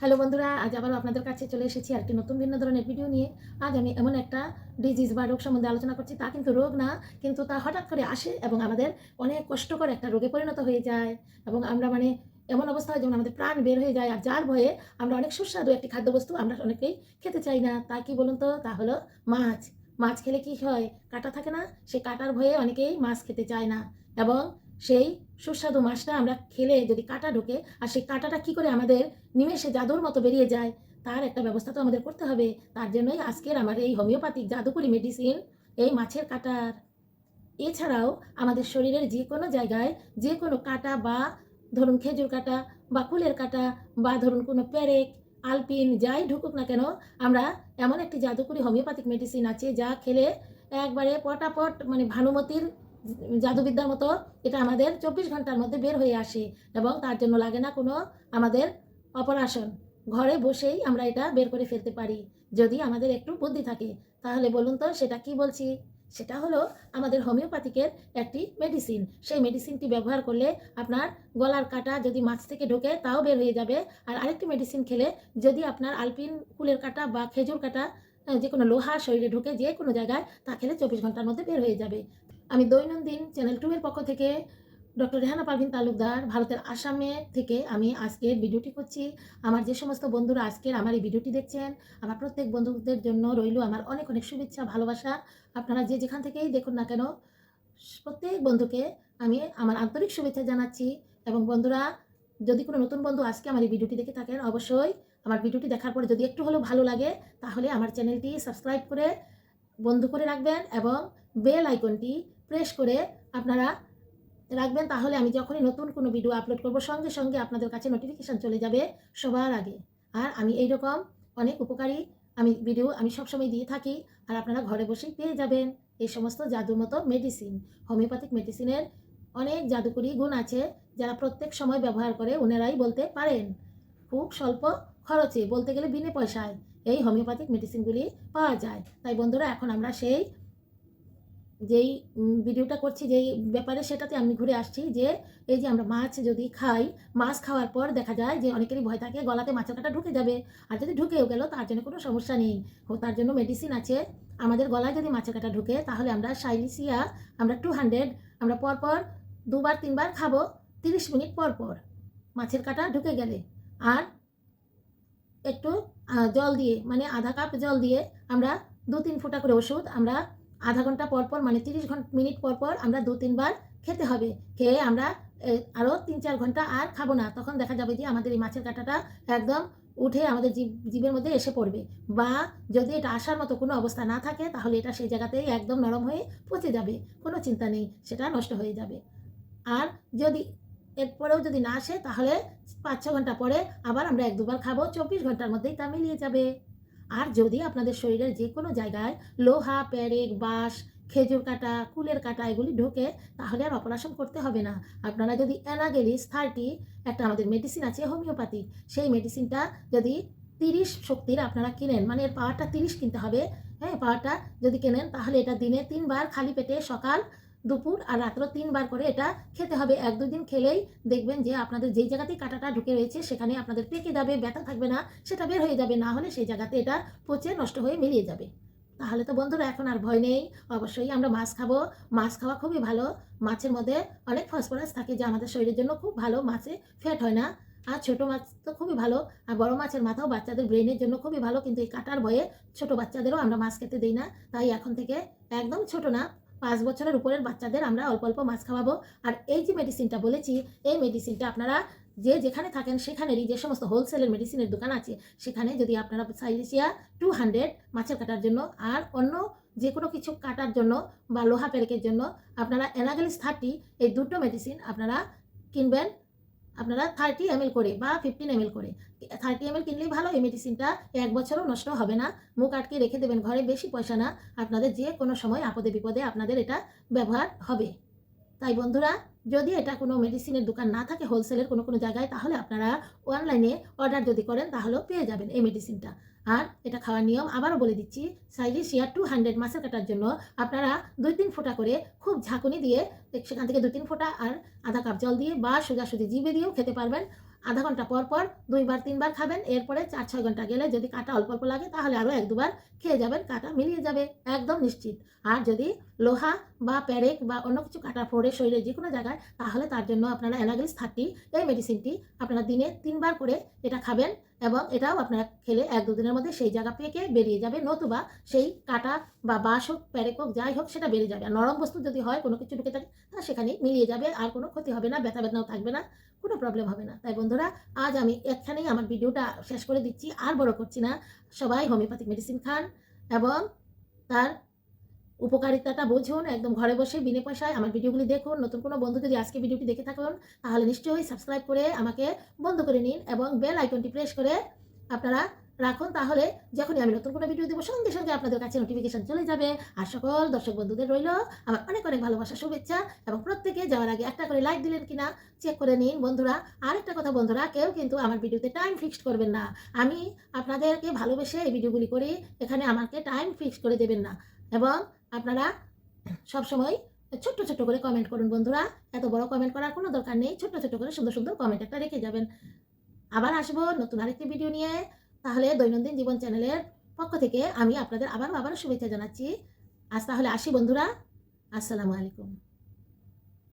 Hello বন্ধুরা, আজ আবারও আপনাদের কাছে চলে এসেছি আরেকটি নতুন ভিন্ন ধরনের ভিডিও নিয়ে। আজ আমি এমন একটা ডিজিজ বা রোগ সম্বন্ধে আলোচনা করছি, তা কিন্তু রোগ না, কিন্তু তা হঠাৎ করে আসে এবং আমাদের অনেক কষ্টকর একটা রোগে পরিণত হয়ে যায় এবং আমরা এমন অবস্থা হয় যেমন আমাদের প্রাণ বের হয়ে যায়। আর যার ভয়ে আমরা অনেক সুস্বাদু একটি খাদ্যবস্তু আমরা অনেকেই খেতে চাই না। তা কি বলুন তো? তা হলো মাছ। মাছ খেলে কি হয়? কাঁটা থাকে না? সেই কাঁটার ভয়ে অনেকেই মাছ খেতে চায় না এবং সেই সুস্বাদু মাছটা আমরা খেলে যদি কাঁটা ঢোকে, আর সেই কাঁটাটা কি করে আমাদের নিমেষে জাদুর মতো বেরিয়ে যায়, তার একটা ব্যবস্থা তো আমাদের করতে হবে। তার জন্যই আজকের আমার এই হোমিওপ্যাথিক জাদুকরি মেডিসিন, এই মাছের কাঁটার। এছাড়াও আমাদের শরীরের যে কোনো জায়গায় যে কোনো কাঁটা, বা ধরুন খেজুর কাঁটা বা কুলের কাঁটা, বা ধরুন কোনো পেরেক, আলপিন যাই ঢুকুক না কেন, আমরা এমন একটি জাদুকরি হোমিওপ্যাথিক মেডিসিন আছে যা খেলে একবারে পটাপট, ভানুমতির জাদুবিদ্যার মতো এটা আমাদের 24 ঘন্টার মধ্যে বের হয়ে আসে এবং তার জন্য লাগে না কোনো আমাদের অপারেশন। ঘরে বসেই আমরা এটা বের করে ফেলতে পারি যদি আমাদের একটু বুদ্ধি থাকে। তাহলে বলুন তো সেটা কি বলছি? সেটা হলো আমাদের হোমিওপ্যাথিকের একটি মেডিসিন। সেই মেডিসিনটি ব্যবহার করলে আপনার গলার কাঁটা যদি মাছ থেকে ঢোকে তাও বের হয়ে যাবে। আর আরেকটি মেডিসিন খেলে যদি আপনার আলপিন, কুলের কাঁটা বা খেজুর কাঁটা, যে কোনো লোহা শরীরে ঢুকে যে কোনো জায়গায়, তা খেলে 24 ঘন্টার মধ্যে বের হয়ে যাবে। আমি দৈনন্দিন চ্যানেল 2 এর পক্ষ থেকে ডক্টর রেহানা পারভিন তালুকদার, ভারতের আসামে থেকে আমি আজকের ভিডিওটি করছি। আমার যে সমস্ত বন্ধুরা আজকের আমার এই ভিডিওটি দেখছেন, আমার প্রত্যেক বন্ধুদের জন্য রইল আমার অনেক অনেক শুভেচ্ছা, ভালোবাসা। আপনারা যে যেখান থেকেই দেখুন না কেন, প্রত্যেক বন্ধুকে আমি আমার আন্তরিক শুভেচ্ছা জানাচ্ছি। এবং বন্ধুরা, যদি কোনো নতুন বন্ধু আজকে আমার এই ভিডিওটি দেখে থাকেন, অবশ্যই আমার ভিডিওটি দেখার পরে যদি একটু হলেও ভালো লাগে, তাহলে আমার চ্যানেলটি সাবস্ক্রাইব করে বন্ধ করে রাখবেন এবং বেল আইকনটি প্রেস করে আপনারা রাখবেন। তাহলে আমি যখনই নতুন কোনো ভিডিও আপলোড করব, সঙ্গে সঙ্গে আপনাদের কাছে নোটিফিকেশান চলে যাবে সবার আগে। আর আমি এইরকম অনেক উপকারী ভিডিও আমি সবসময় দিয়ে থাকি, আর আপনারা ঘরে বসেই পেয়ে যাবেন এই সমস্ত জাদুর মতো মেডিসিন। হোমিওপ্যাথিক মেডিসিনের অনেক জাদুকরি গুণ আছে, যারা প্রত্যেক সময় ব্যবহার করে ওনারাই বলতে পারেন। খুব স্বল্প খরচে, বলতে গেলে বিনে পয়সায় এই হোমিওপ্যাথিক মেডিসিনগুলি পাওয়া যায়। তাই বন্ধুরা, এখন আমরা যেই ভিডিওটা করছি, যেই ব্যাপারে, সেটাতে আমি ঘুরে আসছি যে এই যে আমরা মাছ যদি খাই, মাছ খাওয়ার পর দেখা যায় যে অনেকেরই ভয় থাকে গলাতে মাছের কাঁটা ঢুকে যাবে। আর যদি ঢুকেও গেল তার জন্য কোনো সমস্যা নেই, তার জন্য মেডিসিন আছে। আমাদের গলায় যদি মাছের কাঁটা ঢুকে, তাহলে আমরা সাইলিসিয়া, আমরা 200 আমরা পরপর 2-3 বার খাবো, 30 মিনিট পর পর মাছের কাঁটা ঢুকে গেলে। আর একটু জল দিয়ে, আধা কাপ জল দিয়ে আমরা 2-3 ফোঁটা করে ওষুধ আমরা আধা ঘন্টা পর পর, 30 মিনিট পর পর আমরা 2-3 বার খেতে হবে। খেয়ে আমরা আরও 3-4 ঘন্টা আর খাবো না। তখন দেখা যাবে যে আমাদের এই মাছের কাঁটাটা একদম উঠে আমাদের জিভের মধ্যে এসে পড়বে। বা যদি এটা আসার মতো কোনো অবস্থা না থাকে, তাহলে এটা সেই জায়গাতেই একদম নরম হয়ে পচে যাবে। কোনো চিন্তা নেই, সেটা নষ্ট হয়ে যাবে। আর যদি এরপরেও যদি না আসে, তাহলে 5-6 ঘন্টা পরে আবার আমরা 1-2 বার খাবো, 24 ঘন্টার মধ্যেই তা মিলিয়ে যাবে। আর যদি আপনাদের শরীরের যে কোনো জায়গায় লোহা, পেরেক, বাঁশ, খেজুর কাঁটা, কুলের কাঁটা এগুলি ঢোকে, তাহলে আর অপারেশন করতে হবে না। আপনারা যদি অ্যানাগেলিস 30, একটা আমাদের মেডিসিন আছে হোমিওপ্যাথিক, সেই মেডিসিনটা যদি 30 শক্তির আপনারা কিনেন, এর পাওয়ারটা 30 কিনতে হবে। হ্যাঁ, পাওয়ারটা যদি কেনেন, তাহলে এটা দিনে 3 বার খালি পেটে, সকাল, দুপুর আর রাত্র 3 বার করে এটা খেতে হবে। 1-2 দিন খেলেই দেখবেন যে আপনাদের যেই জায়গাতেই কাঁটাটা ঢুকে রয়েছে সেখানে আপনাদের পেকে যাবে, ব্যথা থাকবে না, সেটা বের হয়ে যাবে। না হলে সেই জায়গাতে এটা পচে নষ্ট হয়ে মিলিয়ে যাবে। তাহলে তো বন্ধুরা এখন আর ভয় নেই। অবশ্যই আমরা মাছ খাবো। মাছ খাওয়া খুবই ভালো। মাছের মধ্যে অনেক ফসফরাস থাকে, যা আমাদের শরীরের জন্য খুব ভালো। মাছে ফ্যাট হয় না। আর ছোটো মাছ তো খুবই ভালো। আর বড় মাছের মাথাও বাচ্চাদের ব্রেনের জন্য খুবই ভালো, কিন্তু এই কাঁটার ভয়ে ছোটো বাচ্চাদেরও আমরা মাছ খেতে দিই না। তাই এখন থেকে একদম ছোটো না, 5 বছরের উপরের বাচ্চাদের আমরা অল্প অল্প মাছ খাওয়াবো। আর এই যে মেডিসিনটা বলেছি, এই মেডিসিনটা আপনারা যে যেখানে থাকেন সেখানেরই যে সমস্ত হোলসেলের মেডিসিনের দোকান আছে, সেখানে যদি আপনারা সাইলিসিয়া 200 মাছের কাটার জন্য, আর অন্য যে কোনো কিছু কাটার জন্য বা লোহা পেরেকের জন্য আপনারা অ্যানাগেলিস 30, এই দুটো মেডিসিন আপনারা কিনবেন। আপনারা 30 ml করে বা 15 ml করে, 30 ml কিনলেই ভালো। এই মেডিসিনটা 1 বছরও নষ্ট হবে না। মুখ আটকে রেখে দেবেন ঘরে, বেশি পয়সা না, আপনাদের যে কোনো সময় আপদে বিপদে আপনাদের এটা ব্যবহার হবে। তাই বন্ধুরা, যদি এটা কোনো মেডিসিনের দোকান না থাকে হোলসেলের কোনো কোনো জায়গায়, তাহলে আপনারা অনলাইনে অর্ডার যদি করেন, তাহলেও পেয়ে যাবেন এই মেডিসিনটা। আর এটা খাওয়ার নিয়ম আবারও বলে দিচ্ছি। সাইলিসিয়া 200 মাছের কাটার জন্য আপনারা 2-3 ফোঁটা করে খুব ঝাঁকুনি দিয়ে সেখান থেকে 2-3 ফোঁটা আর আধা কাপ জল দিয়ে, বা সোজাসুজি জিভে দিয়েও খেতে পারবেন। আধা ঘন্টা পর পর 2বার 3বার খাবেন। এরপরে 4-6 ঘন্টা গেলে যদি কাটা অল্প অল্প লাগে তাহলে আরও 1-2বার খেয়ে যাবেন, কাটা মিলিয়ে যাবে একদম নিশ্চিত। আর যদি লোহা বা প্যারেক বা অন্য কিছু কাটা ফোড়ে শরীরের যে কোনো জায়গায়, তাহলে তার জন্য আপনারা অ্যানাগেলিস 30 এই মেডিসিনটি আপনারা দিনে 3বার করে এটা খাবেন এবং এটাও আপনারা খেলে 1-2 দিনের মধ্যে সেই জায়গা থেকে বেরিয়ে যাবে, নতুবা সেই কাটা বা বাঁশ হোক প্যারেক হোক যাই হোক সেটা বেরিয়ে যাবে। আর নরম বস্তু যদি হয় কোনো কিছু ঢুকে থাকে তা সেখানে মিলিয়ে যাবে, আর কোনো ক্ষতি হবে না, ব্যথা বেদনাও থাকবে না, কোনো প্রবলেম হবে না। তাই বন্ধুরা, আজ আমি এখানেই আমার ভিডিওটা শেষ করে দিচ্ছি, আর বড় করছি না। সবাই হোমিওপ্যাথিক মেডিসিন খান এবং তার উপকারিতাটা বুঝুন। একদম ঘরে বসে বিনে পয়সায় আমার ভিডিওগুলি দেখুন। নতুন কোনো বন্ধু যদি আজকে ভিডিওটি দেখে থাকুন তাহলে নিশ্চয়ই সাবস্ক্রাইব করে আমাকে বন্ধ করে নিন এবং বেল আইকনটি প্রেস করে আপনারা রাখুন, তাহলে যখনই আমি নতুন কোনো ভিডিও দেবো সঙ্গে সঙ্গে আপনাদের কাছে নোটিফিকেশন চলে যাবে। আর সকল দর্শক বন্ধুদের রইল আমার অনেক অনেক ভালোবাসা, শুভেচ্ছা এবং প্রত্যেকে যাওয়ার আগে একটা করে লাইক দিলেন কিনা চেক করে নিন বন্ধুরা। আরেকটা কথা বন্ধুরা, কেউ কিন্তু আমার ভিডিওতে টাইম ফিক্সড করবেন না। আমি আপনাদেরকে ভালোবেসে এই ভিডিওগুলি করি, এখানে আমাকে টাইম ফিক্সড করে দেবেন না। এবং আপনারা সবসময় ছোট্ট ছোট্ট করে কমেন্ট করুন বন্ধুরা, এত বড় কমেন্ট করার কোনো দরকার নেই, ছোট্ট ছোট্ট করে সুন্দর সুন্দর কমেন্ট একটা রেখে যাবেন। আবার আসবো নতুন আরেকটি ভিডিও নিয়ে। তাহলে দৈনন্দিন জীবন চ্যানেলের পক্ষ থেকে আমি আপনাদের আবারও শুভেচ্ছা জানাচ্ছি। আজ তাহলে আসি বন্ধুরা, আসসালামু আলাইকুম।